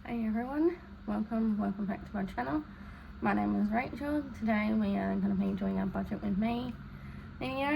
Hey everyone, welcome back to my channel. My name is Rachel. Today we are going to be doing a budget with me video,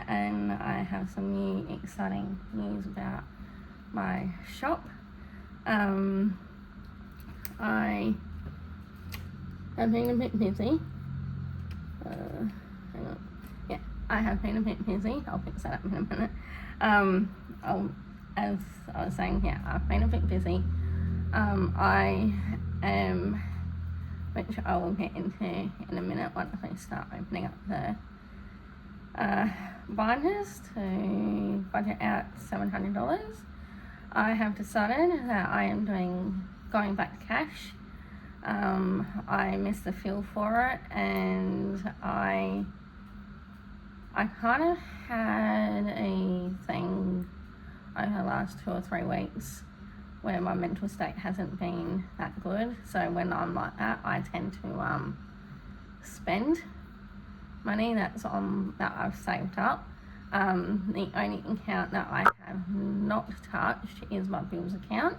and I have some new exciting news about my shop. I have been a bit busy. Hang on. Yeah, I have been a bit busy. I'll fix that up in a minute. As I was saying, yeah, I've been a bit busy. I am, which I will get into in a minute once I start opening up the binders, to budget out $700. I have decided that I am going back to cash. I missed the feel for it, and I kind of had a thing over the last 2 or 3 weeks where my mental state hasn't been that good. So when I'm like that, I tend to spend money that I've saved up. The only account that I have not touched is my bills account,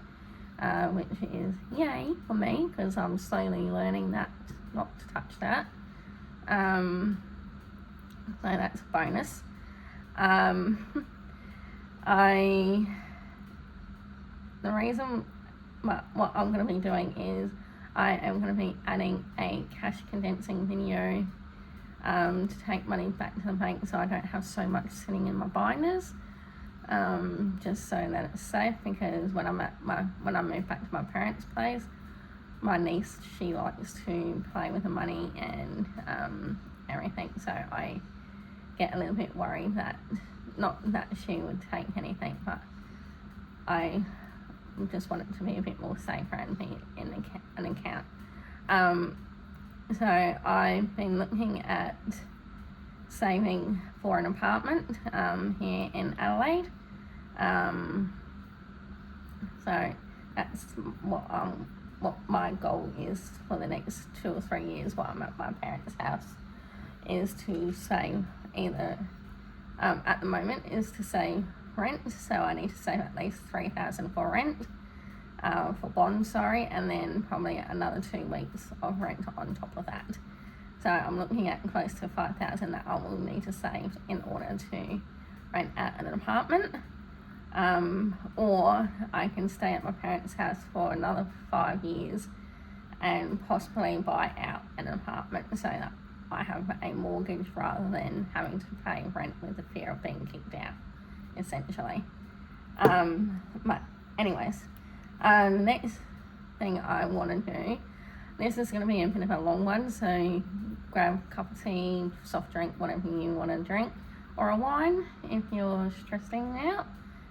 which is yay for me, because I'm slowly learning that not to touch that. So that's a bonus. The reason what I'm going to be doing is I am going to be adding a cash condensing video to take money back to the bank, so I don't have so much sitting in my binders, just so that it's safe. Because when I move back to my parents' place, my niece, she likes to play with the money and everything, so I get a little bit worried that, not that she would take anything, but I just want it to be a bit more safer and be in an account. So I've been looking at saving for an apartment here in Adelaide. So that's what my goal is for the next 2 or 3 years while I'm at my parents' house, is to save either, at the moment, is to save rent. So I need to save at least $3,000 for rent, for bonds, and then probably another 2 weeks of rent on top of that. So I'm looking at close to $5,000 that I will need to save in order to rent out an apartment, or I can stay at my parents' house for another 5 years and possibly buy out an apartment, so that I have a mortgage rather than having to pay rent with the fear of being kicked out, essentially. But anyways, the next thing I want to do, this is going to be a bit of a long one, so grab a cup of tea, soft drink, whatever you want to drink, or a wine if you're stressing out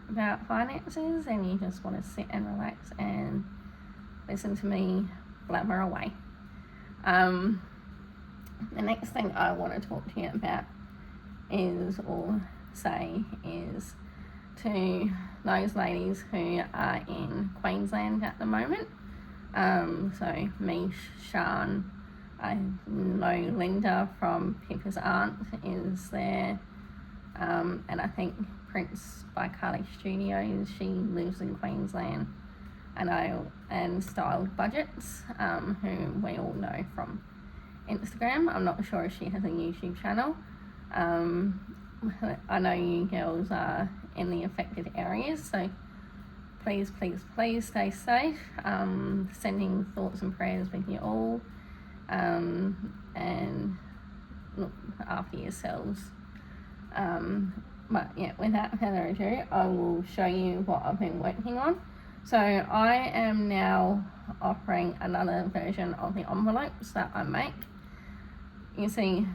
about finances and you just want to sit and relax and listen to me blabber away. The next thing I want to talk to you about is to those ladies who are in Queensland at the moment. So me, Sean, I know Linda from Pippa's aunt is there, and I think Prince by Carly Studios, she lives in Queensland, and Styled Budgets, who we all know from Instagram. I'm not sure if she has a YouTube channel. I know you girls are in the affected areas, so please stay safe. Sending thoughts and prayers with you all, and look after yourselves. But yeah, without further ado, I will show you what I've been working on. So I am now offering another version of the envelopes that I make. You see,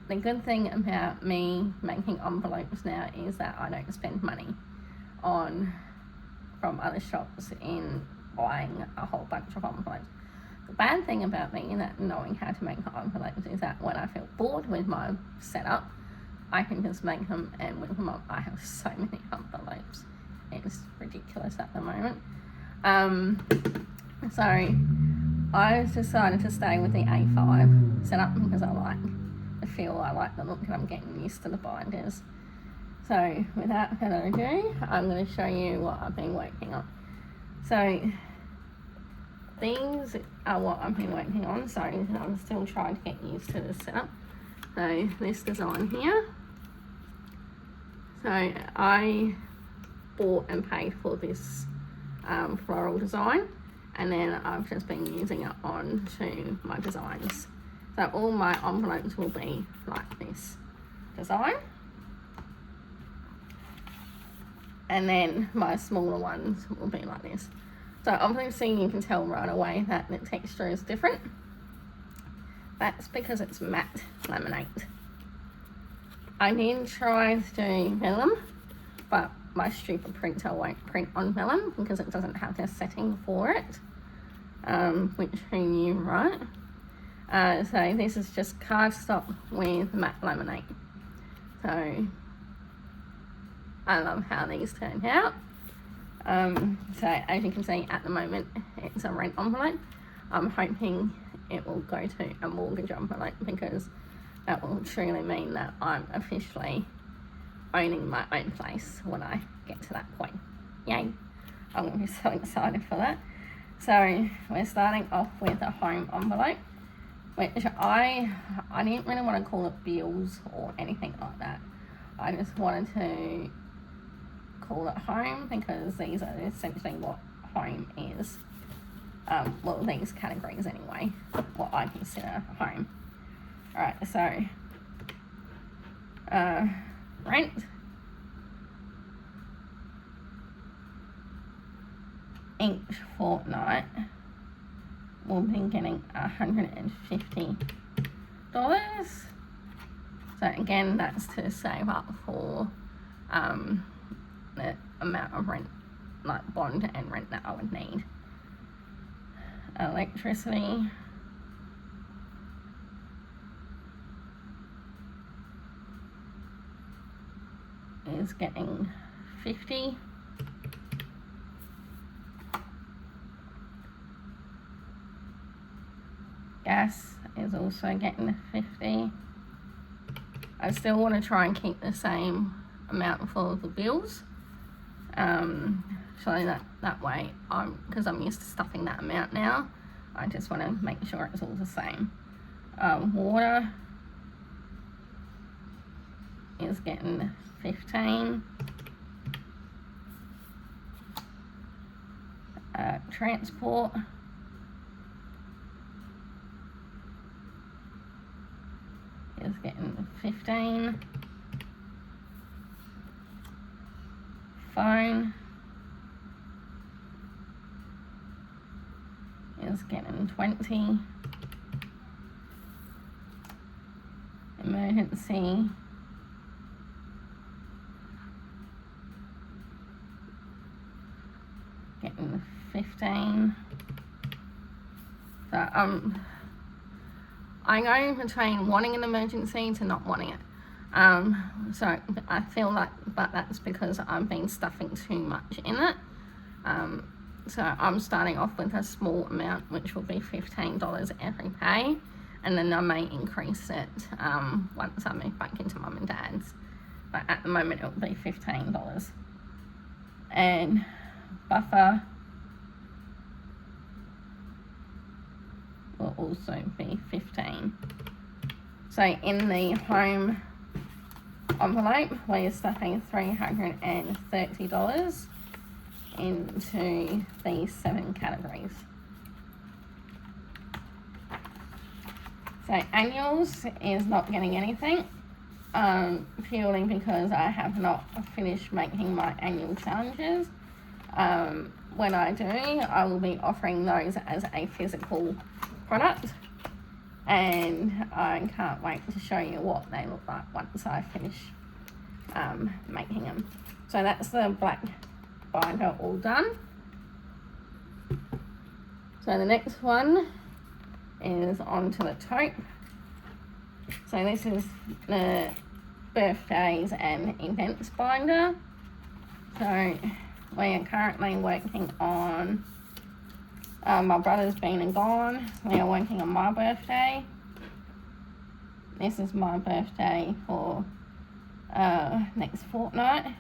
the good thing about me making envelopes now is that I don't spend money from other shops in buying a whole bunch of envelopes. The bad thing about me that knowing how to make envelopes is that when I feel bored with my setup, I can just make them and whip them up. I have so many envelopes. It's ridiculous at the moment. So I've decided to stay with the A5 setup because I like the feel, I like the look, and I'm getting used to the binders. So without further ado, I'm going to show you what I've been working on. So these are what I've been working on, so I'm still trying to get used to the setup. So this design here, so I bought and paid for this floral design, and then I've just been using it on to my designs. So all my envelopes will be like this design, and then my smaller ones will be like this. So obviously you can tell right away that the texture is different. That's because it's matte laminate. I did try to do vellum, but my stupid printer won't print on vellum because it doesn't have the setting for it, which who knew, right? So this is just cardstock with matte laminate. So I love how these turned out. So as you can see at the moment, it's a rent envelope. I'm hoping it will go to a mortgage envelope because that will truly mean that I'm officially owning my own place when I get to that point. Yay! I'm going to be so excited for that. So we're starting off with a home envelope, which I didn't really want to call it bills or anything like that. I just wanted to call it home because these are essentially what home is. Well, these categories anyway, what I consider home. Alright, so rent, each fortnight we'll be getting $150. So again, that's to save up for the amount of rent, like bond and rent that I would need. Electricity, is getting 50. Gas is also getting 50. I still want to try and keep the same amount for the bills, so that way, because I'm used to stuffing that amount now, I just want to make sure it's all the same. Water is getting 15. Transport is getting 15. Phone is getting 20. Emergency getting 15. So I'm going between wanting an emergency to not wanting it. So I feel like, but that's because I've been stuffing too much in it. So I'm starting off with a small amount, which will be $15 every pay, and then I may increase it once I move back into mum and dad's. But at the moment, it will be $15. And buffer will also be 15. So in the home envelope, we're stuffing $330 into these 7 categories. So annuals is not getting anything, purely because I have not finished making my annual challenges. When I do, I will be offering those as a physical product, and I can't wait to show you what they look like once I finish making them. So that's the black binder all done. So the next one is onto the taupe. So this is the birthdays and events binder. So we are currently working on my brother's been and gone. We are working on my birthday. This is my birthday for next fortnight.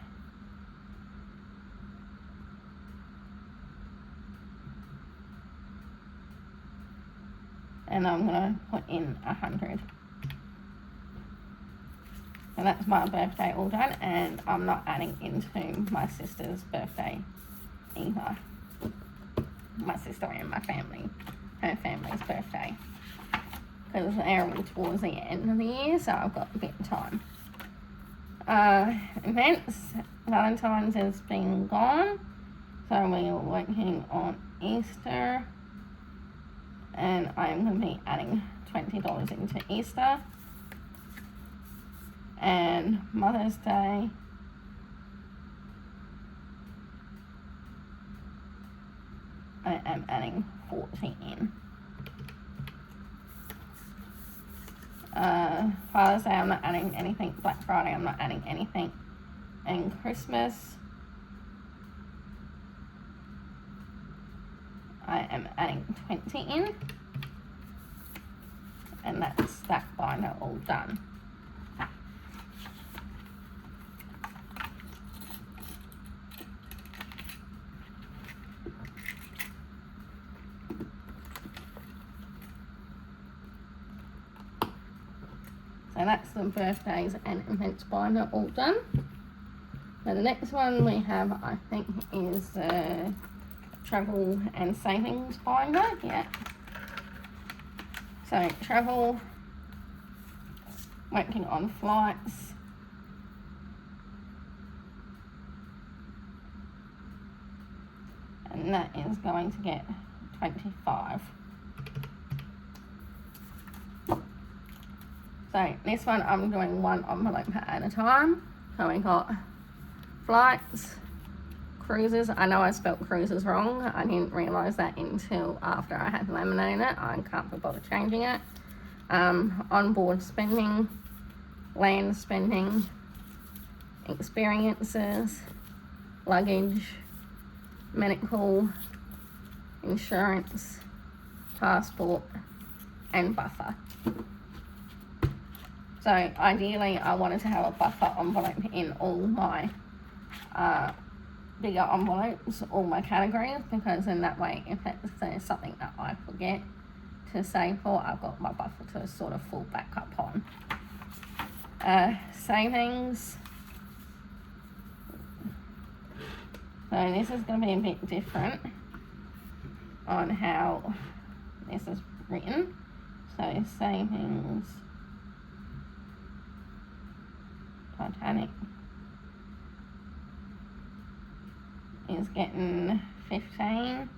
and I'm gonna put in 100. And that's my birthday all done, and I'm not adding into my sister's birthday either. My sister and my family, her family's birthday, because they're all towards the end of the year, so I've got a bit of time. Events, Valentine's has been gone, so we are working on Easter, and I'm going to be adding $20 into Easter. And Mother's Day, I am adding 40 in. Father's Day, I'm not adding anything. Black Friday, I'm not adding anything. And Christmas, I am adding 20 in. And that's that binder all done. So that's the birthdays and events binder all done. Now the next one we have, I think, is travel and savings binder. Yeah. So travel, working on flights, and that is going to get 25. So this one I'm doing one envelope at a time. So we got flights, cruises. I know I spelt cruises wrong. I didn't realise that until after I had laminated it. I can't be bothered changing it. Onboard spending, land spending, experiences, luggage, medical, insurance, passport, and buffer. So ideally I wanted to have a buffer envelope in all my bigger envelopes, all my categories, because in that way if there's something that I forget to save for, I've got my buffer to sort of fall back up on. Savings. So this is going to be a bit different on how this is written. So savings, Titanic is getting 15.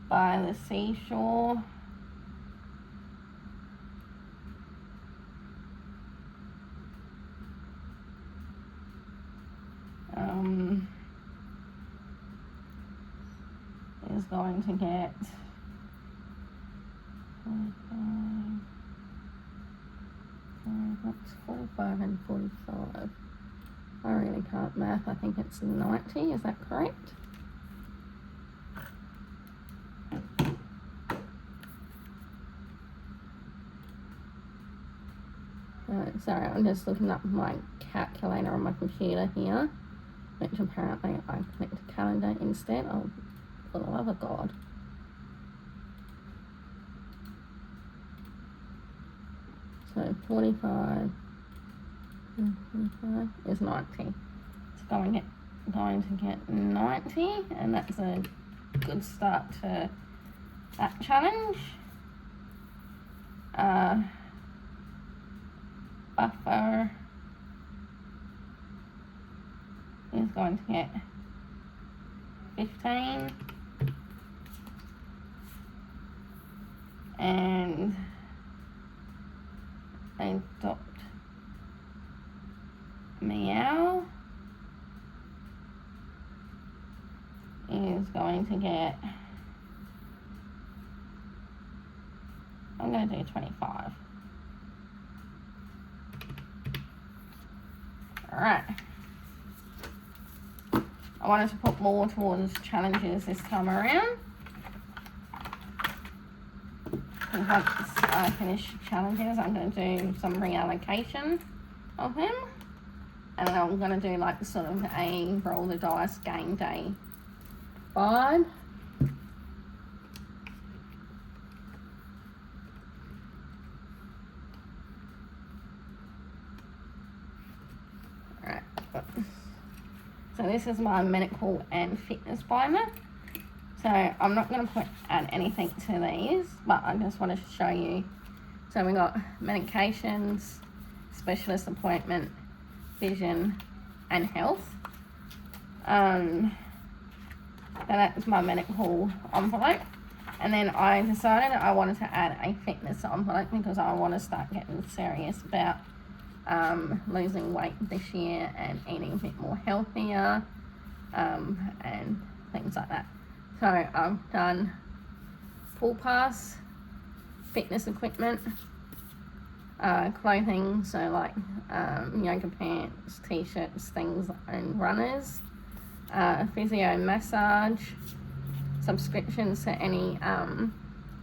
By the seashore, is going to get 45 and 45. I really can't math. I think it's 90. Is that correct? Sorry, I'm just looking up my calculator on my computer here, which apparently I clicked calendar instead. Oh, for the love of God. So 45 is 90. It's going to get 90, and that's a good start to that challenge. Buffer is going to get 15, and adopt meow is going to get, I'm going to do 25. Alright. I wanted to put more towards challenges this time around. And once I finish challenges, I'm going to do some reallocation of them. And then I'm going to do like sort of a roll the dice game day vibe. Alright, so this is my medical and fitness binder. So I'm not going to add anything to these, but I just want to show you. So we got medications, specialist appointment, vision, and health. So that's my medical envelope. And then I decided I wanted to add a fitness envelope because I want to start getting serious about losing weight this year and eating a bit more healthier and things like that. So I've done full pass, fitness equipment, clothing, so like yoga pants, t-shirts, things, and runners, physio massage, subscriptions to any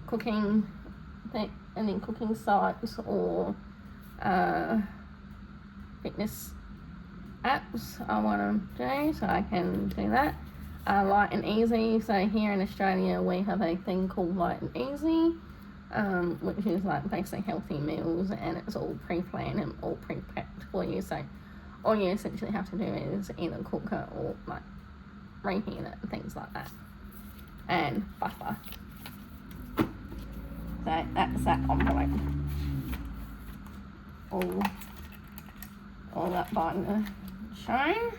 cooking sites or fitness apps I want to do, so I can do that. Light and Easy, so here in Australia we have a thing called Light and Easy, which is like basically healthy meals, and it's all pre-planned and all pre-prepped for you, so all you essentially have to do is either cook it or like reheat it and things like that, and butter. So that's that envelope. All that binder shown.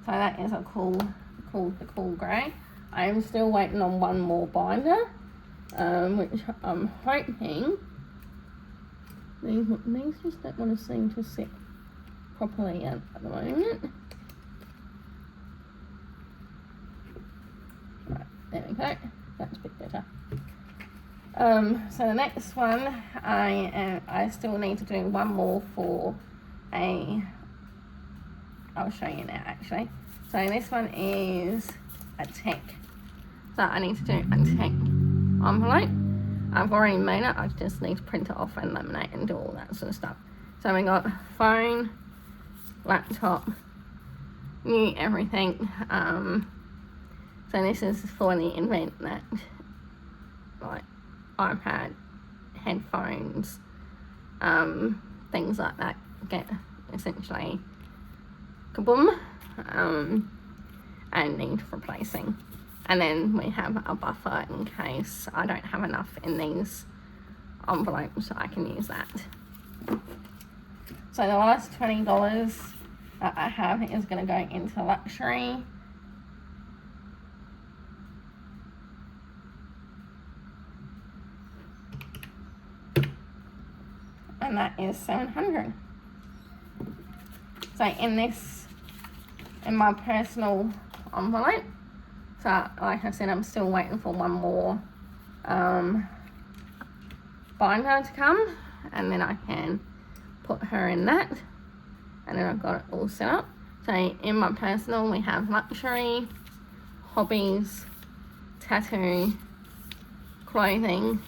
So that is a cool grey. I am still waiting on one more binder, which I'm hoping these just don't want to seem to sit properly at the moment. Right, there we go. That's a bit better. So the next one, I still need to do one more for I'll show you now actually. So this one is a tech. So I need to do a tech envelope. I've already made it, I just need to print it off and laminate and do all that sort of stuff. So we got phone, laptop, new everything. So this is for the event that like iPad, headphones, things like that get essentially kaboom, and need replacing. And then we have a buffer in case I don't have enough in these envelopes, so I can use that. So the last $20 that I have is going to go into luxury. And that is $700. So in my personal envelope, so like I said, I'm still waiting for one more binder to come, and then I can put her in that, and then I've got it all set up. So in my personal, we have luxury, hobbies, tattoo, clothing,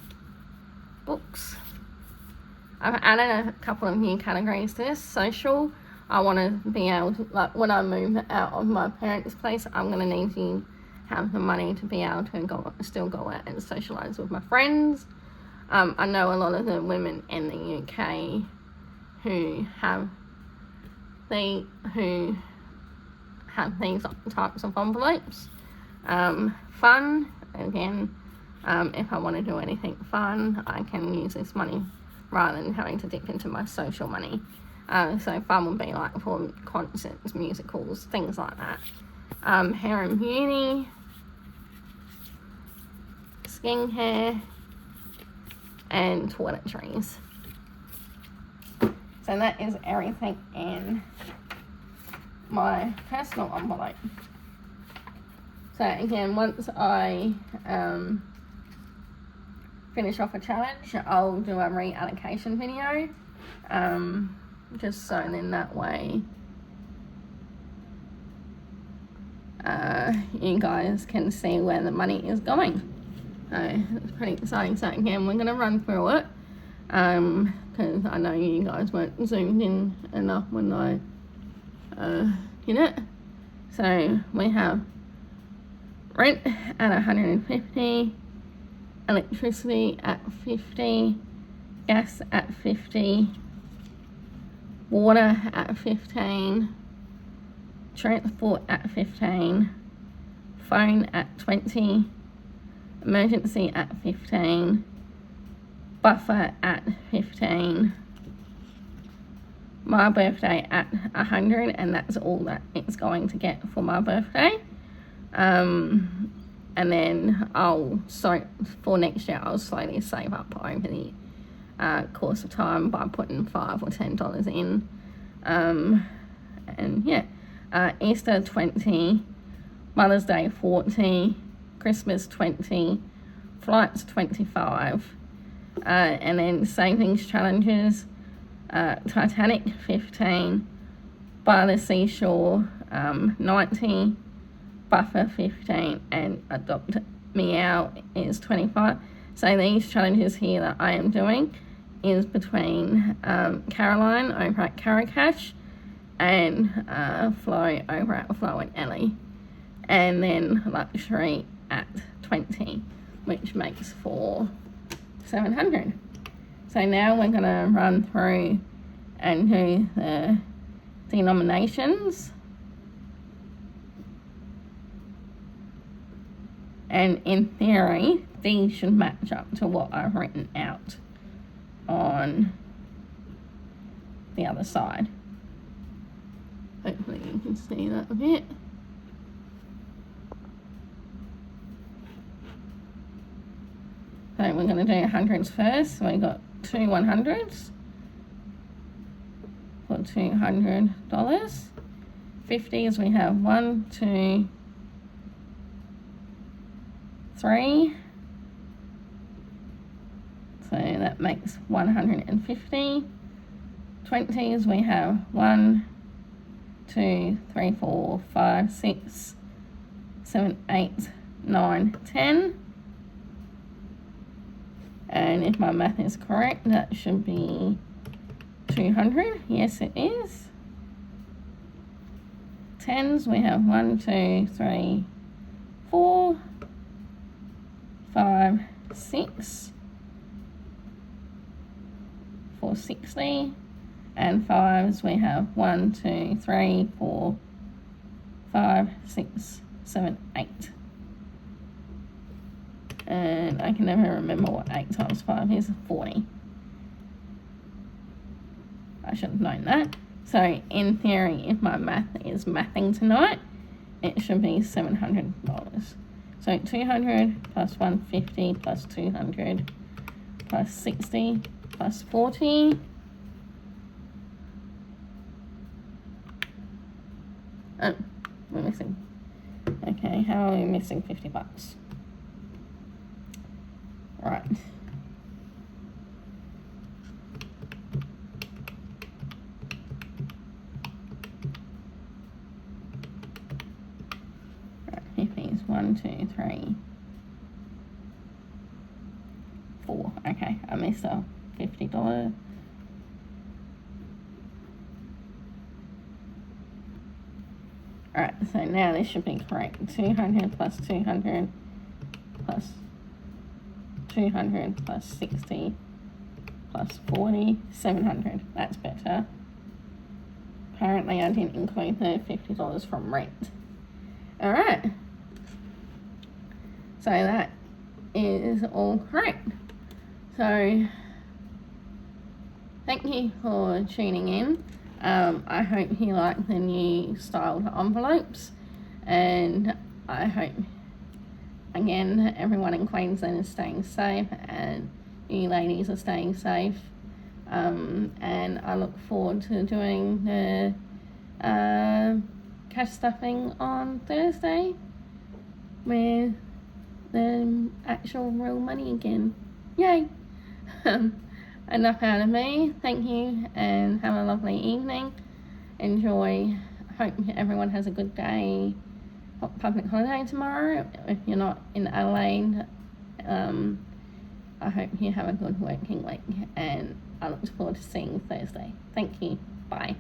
books. I've added a couple of new categories to this. Social, I want to be able to, like when I move out of my parents' place, I'm going to need to have the money to be able to still go out and socialise with my friends. I know a lot of the women in the UK who have these types of envelopes. Fun, again, if I want to do anything fun, I can use this money rather than having to dip into my social money. So fun would be like for concerts, musicals, things like that. Hair and beauty, skincare, and toiletries. So that is everything in my personal envelope. So again, once I finish off a challenge, I'll do a reallocation video, just so then that way you guys can see where the money is going. So it's pretty exciting. So again, we're going to run through it because I know you guys weren't zoomed in enough when I unit. So we have rent at 150, electricity at 50, gas at 50, water at 15, transport at 15, phone at 20, emergency at 15, buffer at 15, my birthday at 100, and that's all that it's going to get for my birthday. And then for next year I'll slowly save up over the course of time by putting $5 or $10 in. And yeah, Easter 20, Mother's Day 40, Christmas 20, flights 25, and then savings challenges, Titanic 15, by the seashore 90, buffer 15, and adopt meow is 25. So these challenges here that I am doing is between Caroline over at Caracash and Flo over at Flo and Ellie, and then luxury at 20, which makes for 700. So now we're going to run through and do the denominations. And in theory, these should match up to what I've written out on the other side. Hopefully you can see that a bit. So we're going to do hundreds first. So we got 2 100s for $200. 50s we have 1, 2, 3. So that makes 150. 20s we have 1, 2, 3, 4, 5, 6, 7, 8, 9, 10. And if my math is correct, that should be 200. Yes, it is. 10s, we have 1, 2, 3, 4, 5, 6 for 60. And 5s, we have 1, 2, 3, 4, 5, 6, 7, 8. And I can never remember what 8 times 5 is. 40. I should have known that. So in theory, if my math is mathing tonight, it should be $700. So 200 plus 150 plus 200 plus 60 plus 40. Oh, we're missing. Okay, how are we missing $50? Right. Right, 50s. 1, 2, 3, 4. Okay, I missed a $50. Alright, so now this should be correct. 200 plus 200 plus 200 plus 60 plus 40, 700. That's better. Apparently I didn't include the $50 from rent. Alright. So that is all correct. So thank you for tuning in. I hope you like the new styled envelopes, and I hope again everyone in Queensland is staying safe and you ladies are staying safe, and I look forward to doing the cash stuffing on Thursday with the actual real money again. Yay! Enough out of me. Thank you and have a lovely evening. Enjoy. Hope everyone has a good day. Public holiday tomorrow. If you're not in Adelaide, I hope you have a good working week, and I look forward to seeing you Thursday. Thank you. Bye.